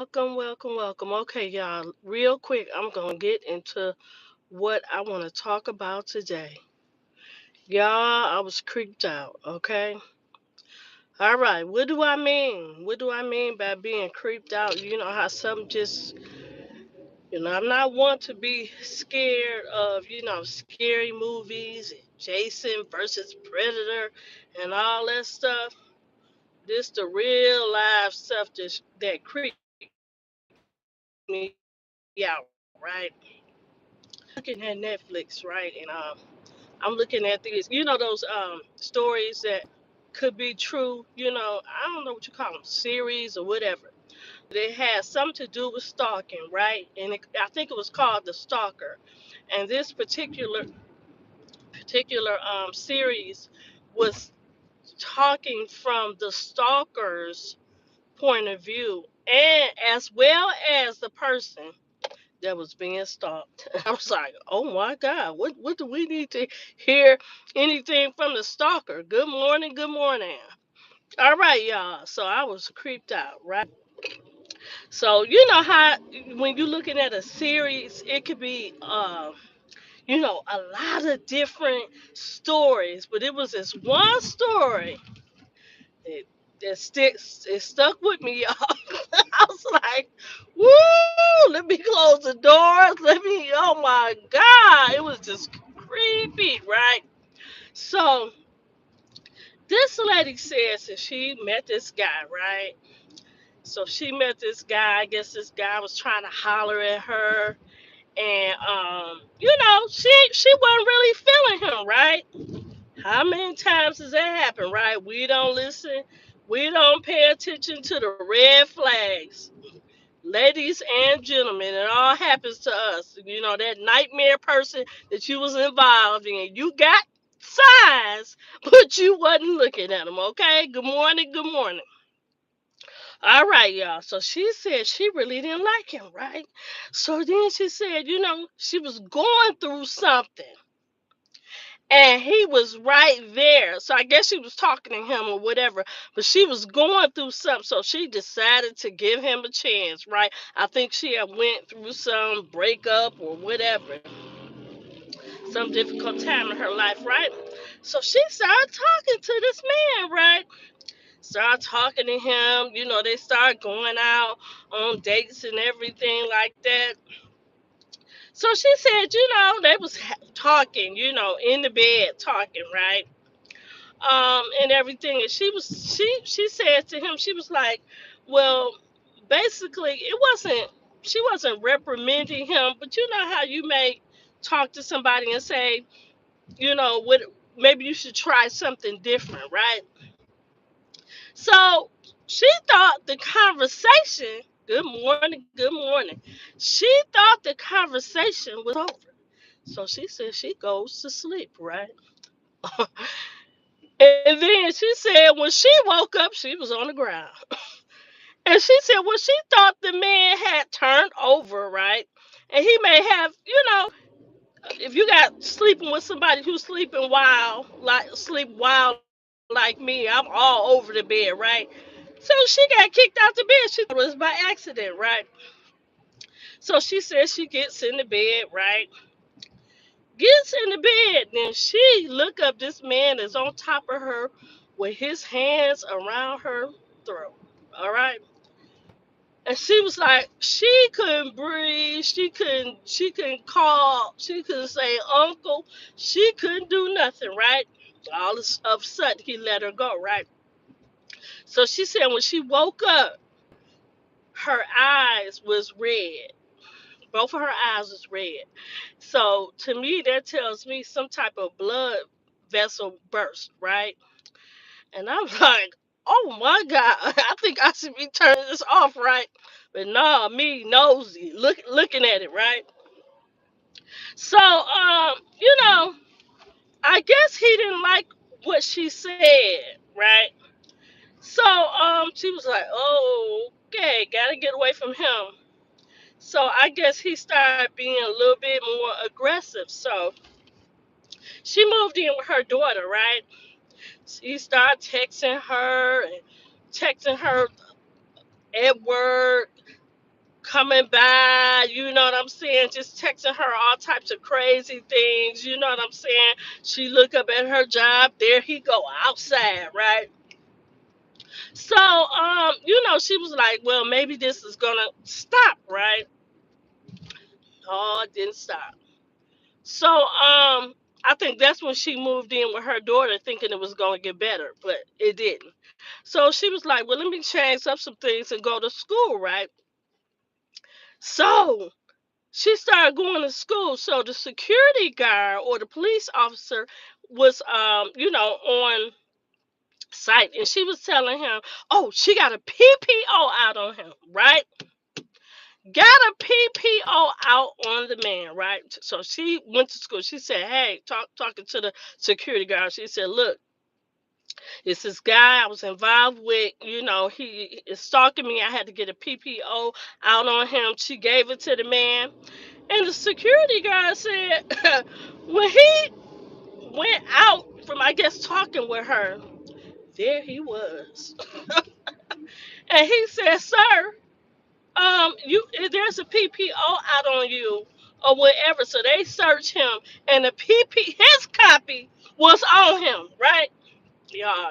Welcome, welcome, welcome. Okay, y'all, real quick, I'm going to get into what I want to talk about today. Y'all, I was creeped out, okay? All right, what do I mean? What do I mean by being creeped out? You know how some just, I'm not one to be scared of, scary movies, Jason versus Predator, and all that stuff. This the real life stuff that creeps me out, right? Looking at Netflix, right? And I'm looking at these, those stories that could be true. I don't know what you call them, series or whatever. It has something to do with stalking, right? And I think it was called The Stalker. And this particular series was talking from the stalker's point of view, and as well as the person that was being stalked. I was like, oh my God, what do we need to hear anything from the stalker? Good morning, good morning. All right, y'all. So I was creeped out, right? So you know how when you're looking at a series, it could be a lot of different stories, but it was this one story that it stuck with me, y'all. I was like, woo, let me close the doors. Oh my God. It was just creepy, right? So this lady says that she met this guy, right? So she met this guy. I guess this guy was trying to holler at her. And she wasn't really feeling him, right? How many times does that happen, right? We don't listen. We don't pay attention to the red flags. Ladies and gentlemen, it all happens to us. That nightmare person that you was involved in. You got signs, but you wasn't looking at them, okay? Good morning, good morning. All right, y'all. So she said she really didn't like him, right? So then she said, she was going through something. And he was right there. So I guess she was talking to him or whatever, but she was going through something. So she decided to give him a chance, right? I think she had went through some breakup or whatever, some difficult time in her life, right? So she started talking to this man, right? Started talking to him. They started going out on dates and everything like that. So she said, they was talking, in the bed talking, right? And everything. And she said to him, she was like, well, basically, she wasn't reprimanding him, but you know how you may talk to somebody and say, what maybe you should try something different, right? So she thought the conversation, good morning, good morning. She thought the conversation was over. So she said she goes to sleep, right? And then she said when she woke up, she was on the ground. And she said, well, she thought the man had turned over, right? And he may have, if you got sleeping with somebody who's sleeping wild, like sleep wild like me, I'm all over the bed, right? So she got kicked out the bed. She thought it was by accident, right? So she says she gets in the bed, right? Gets in the bed. Then she look up. This man is on top of her with his hands around her throat. All right. And she was like, she couldn't breathe. She couldn't call. She couldn't say uncle. She couldn't do nothing, right? All of a sudden he let her go, right? So she said when she woke up, her eyes was red. Both of her eyes was red. So to me, that tells me some type of blood vessel burst, right? And I'm like, oh my God, I think I should be turning this off, right? But no, me nosy, looking at it, right? So, I guess he didn't like what she said, right? So, she was like, oh, okay, gotta get away from him. So I guess he started being a little bit more aggressive. So she moved in with her daughter, right? He started texting her at work, coming by, you know what I'm saying, just texting her all types of crazy things, you know what I'm saying. She look up at her job, there he go outside, right? So, she was like, well, maybe this is gonna stop, right? Oh, it didn't stop. So, I think that's when she moved in with her daughter, thinking it was gonna get better, but it didn't. So she was like, well, let me change up some things and go to school, right? So she started going to school. So the security guard or the police officer was, on site, and she was telling him, oh, she got a PPO out on him, right? Got a PPO out on the man, right? So she went to school. She said, hey, talking to the security guard, she said, look, it's this guy I was involved with. He is stalking me. I had to get a PPO out on him. She gave it to the man. And the security guard said, when he went out from, I guess, talking with her, there he was. And he said, sir, there's a PPO out on you or whatever. So they searched him, and his copy was on him, right? Yeah,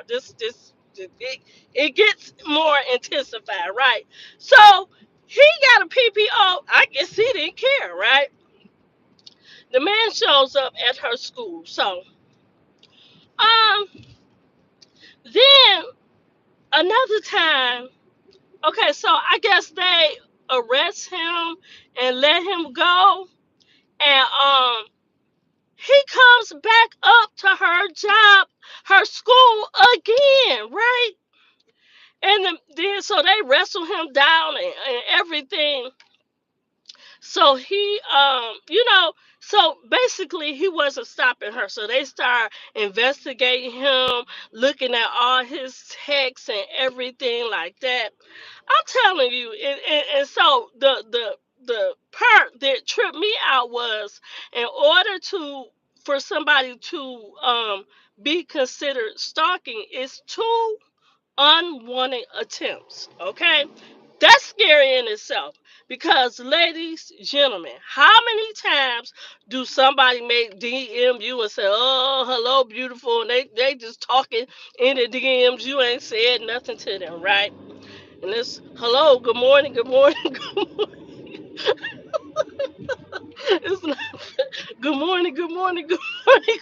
it gets more intensified, right? So he got a PPO. I guess he didn't care, right? The man shows up at her school. So, um, then another time, okay, so I guess they arrest him and let him go, and he comes back up to her job, her school again, right? And then so they wrestle him down and everything. So so basically he wasn't stopping her. So they start investigating him, looking at all his texts and everything like that. I'm telling you, and so the part that tripped me out was, in order for somebody to be considered stalking, is two unwanted attempts. Okay, that's scary in itself. Because, ladies, gentlemen, how many times do somebody make DM you and say, oh, hello, beautiful, and they just talking in the DMs, you ain't said nothing to them, right? And it's hello, good morning, good morning, good morning. It's not, good morning, good morning, good morning.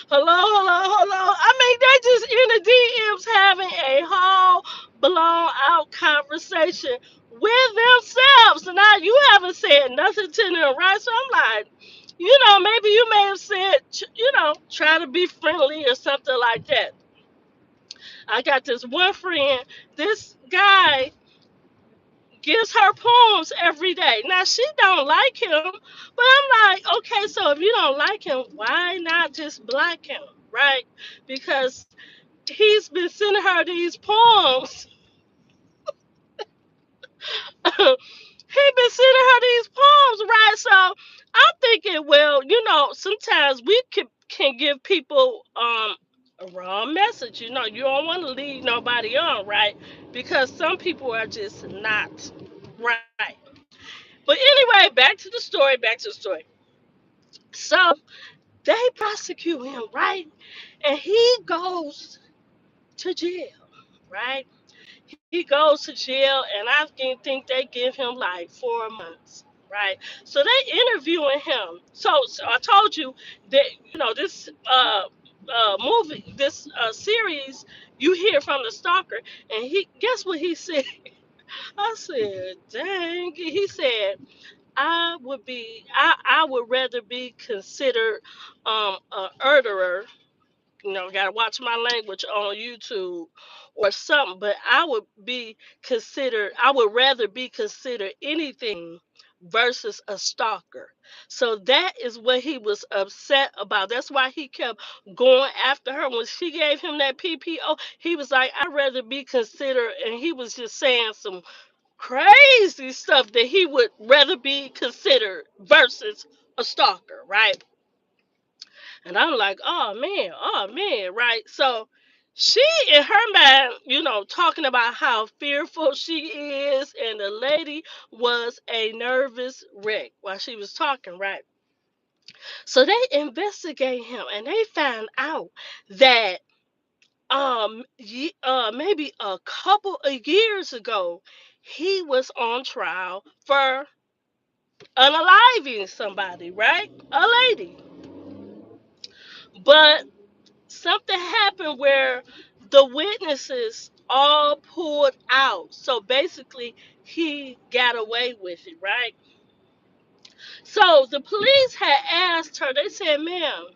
Hello, hello, hello. I mean, they just in the DMs having a whole blown out conversation with themselves. And now you haven't said nothing to them, right? So I'm like, maybe you may have said, try to be friendly or something like that. I got this one friend, this guy gives her poems every day. Now she don't like him, but I'm like, okay, so if you don't like him, why not just block him, right? Because he's been sending her these poems. He been sending her these poems, right? So I'm thinking, well, sometimes we can give people a wrong message. You don't want to lead nobody on, right? Because some people are just not right. But anyway, back to the story. Back to the story. So they prosecute him, right? And he goes to jail, right? He goes to jail, and I think they give him like 4 months, right? So they interviewing him. So I told you that this movie, this series, you hear from the stalker, and he guess what he said. I said, dang. He said, I would rather be considered a murderer. Gotta watch my language on YouTube or something, but I would rather be considered anything versus a stalker. So that is what he was upset about. That's why he kept going after her. When she gave him that PPO, he was like, I'd rather be considered, and he was just saying some crazy stuff that he would rather be considered versus a stalker, right? And I'm like, oh man, right? So She in her mind, talking about how fearful she is, and the lady was a nervous wreck while she was talking, right? So they investigate him and they found out that maybe a couple of years ago he was on trial for unaliving somebody, right? A lady. But something happened where the witnesses all pulled out. So basically, he got away with it, right? So the police had asked her, they said, ma'am,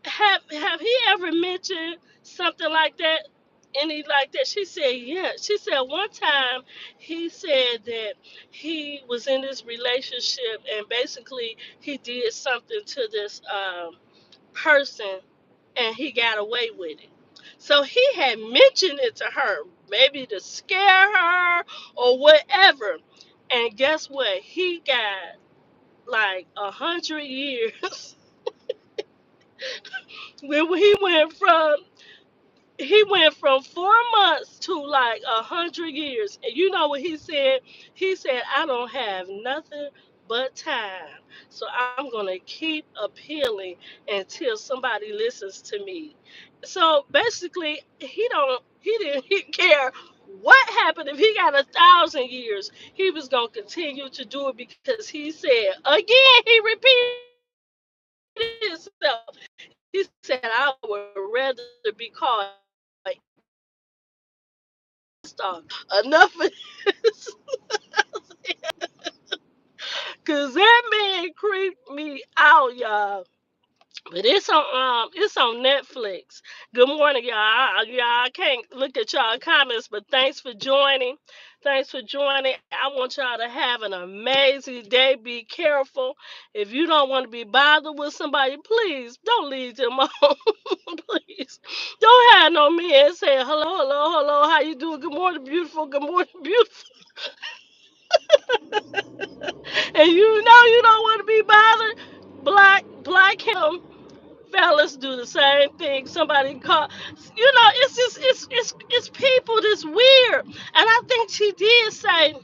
have he ever mentioned something like that? Any like that? She said, yeah. She said one time he said that he was in this relationship and basically he did something to this person and he got away with it. So he had mentioned it to her, maybe to scare her or whatever. And guess what? He got like 100 years. When he went from 4 months to like 100 years. And you know what he said? He said, I don't have nothing but time. So I'm gonna keep appealing until somebody listens to me. So basically he didn't care what happened if he got 1,000 years. He was gonna continue to do it because he said again, he repeated himself. He said, I would rather be called stalker. Enough of this. Cause that man creeped me out, y'all. But it's on Netflix. Good morning, y'all. I can't look at y'all comments, but thanks for joining. Thanks for joining. I want y'all to have an amazing day. Be careful. If you don't want to be bothered with somebody, please don't leave them alone. Please. Don't have no men say hello, hello, hello, how you doing? Good morning, beautiful. Good morning, beautiful. And you know you don't want to be bothered. Black him. Fellas do the same thing. Somebody call, it's just it's people that's weird. And I think she did say,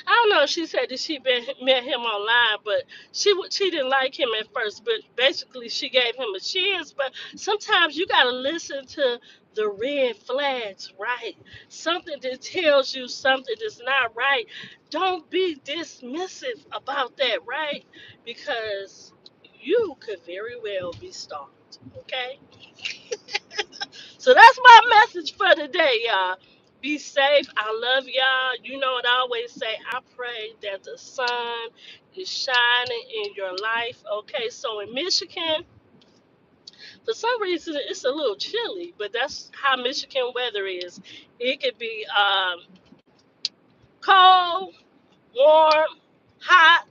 I don't know if she said that met him online, but she didn't like him at first. But basically, she gave him a chance. But sometimes you gotta listen to the red flags, right? Something that tells you something that's not right. Don't be dismissive about that, right? Because you could very well be stalked. Okay, so that's my message for today, y'all. Be safe. I love y'all. You know what I always say. I pray that the sun is shining in your life. Okay, so in Michigan, for some reason, it's a little chilly, but that's how Michigan weather is. It could be cold, warm, hot,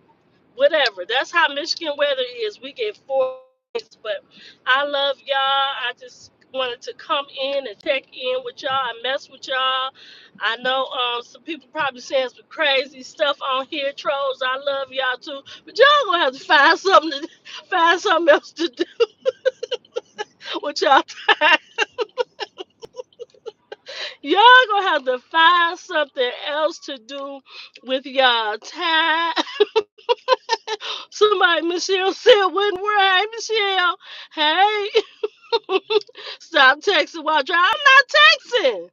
whatever. That's how Michigan weather is. We get 4 days, but I love y'all. I just wanted to come in and check in with y'all and mess with y'all. I know some people probably saying some crazy stuff on here, trolls. I love y'all too, but y'all gonna have to find something else to do with y'all time. Y'all gonna have to find something else to do with y'all time. Somebody, Michelle said, wouldn't work. Hey, Michelle. Hey. Stop texting while driving. I'm not texting.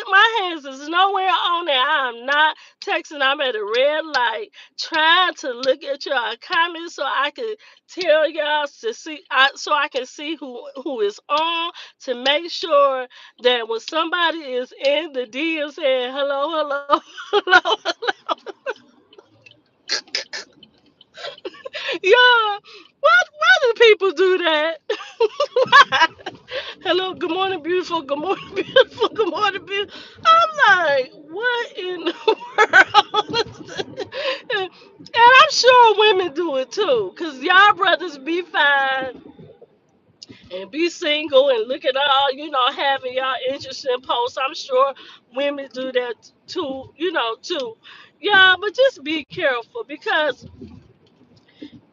My hands is nowhere on there. I'm not texting. I'm at a red light trying to look at your comments so I can tell y'all to see, so I can see who is on to make sure that when somebody is in the DM saying hello, hello, hello, yeah, why do people do that? Hello, good morning, beautiful. Good morning, beautiful. Good morning, beautiful. I'm like, what in the world? And I'm sure women do it too, cause y'all brothers be fine and be single and look at all, having y'all interesting posts. I'm sure women do that too. Yeah, but just be careful because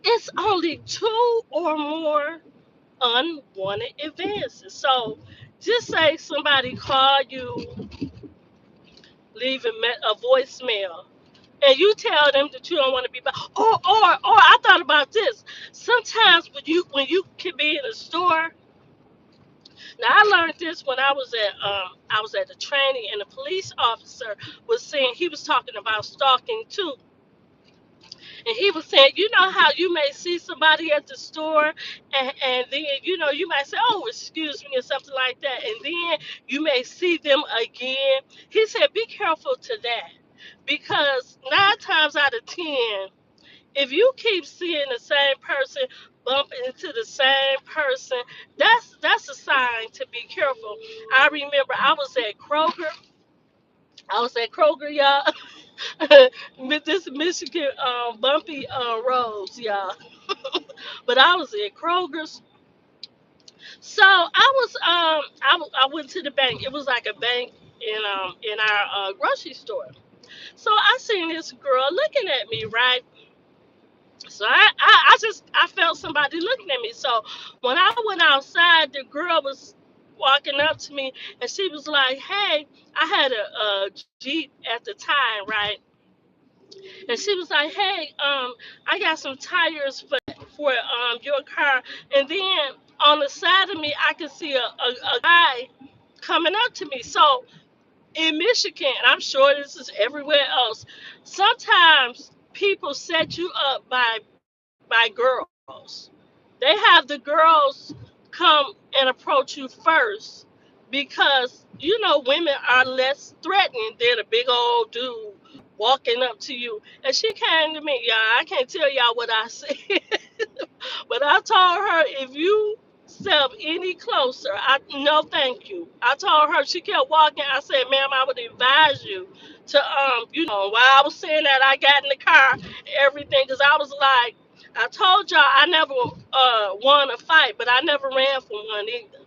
it's only two or more unwanted advances. So just say somebody call you, leave a voicemail, and you tell them that you don't want to be back. Or I thought about this. Sometimes when you can be in a store. Now I learned this when I was at the training, and the police officer was saying, he was talking about stalking too. And he was saying, you know how you may see somebody at the store, and then, you might say, oh, excuse me, or something like that. And then you may see them again. He said, be careful to that. Because 9 times out of 10, if you keep seeing the same person bump into the same person, that's a sign to be careful. I remember I was at Kroger, y'all. With this Michigan bumpy roads, y'all. But I was at Kroger's. So I went to the bank. It was like a bank in our grocery store. So I seen this girl looking at me, right? So I felt somebody looking at me. So when I went outside, the girl was walking up to me, and she was like, "Hey," I had a Jeep at the time, right? And she was like, "Hey, I got some tires for your car." And then on the side of me, I could see a guy coming up to me. So in Michigan, and I'm sure this is everywhere else, sometimes people set you up by girls. They have the girls come and approach you first because women are less threatening than a big old dude walking up to you. And she came to me, y'all. I can't tell y'all what I said, but I told her, if you step any closer, no thank you. I told her. She kept walking. I said, ma'am, I would advise you to while I was saying that, I got in the car and everything, because I was like, I told y'all I never won a fight, but I never ran from one either.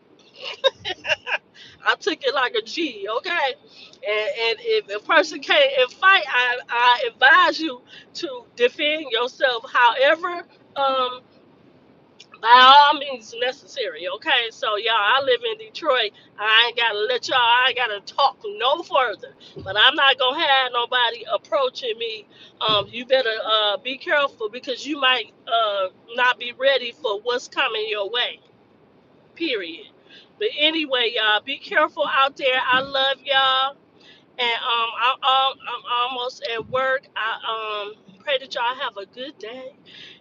I took it like a G, okay? And if a person can't and fight, I advise you to defend yourself, however, um, by all means necessary, okay? So y'all, I live in Detroit. I ain't gotta talk no further. But I'm not gonna have nobody approaching me. You better be careful, because you might not be ready for what's coming your way. Period. But anyway, y'all, be careful out there. I love y'all. And I'm almost at work. I pray that y'all have a good day.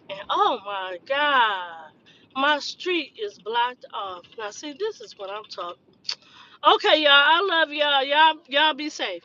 And oh my God, my street is blocked off. Now see, this is what I'm talking. Okay, y'all, I love y'all. Y'all be safe.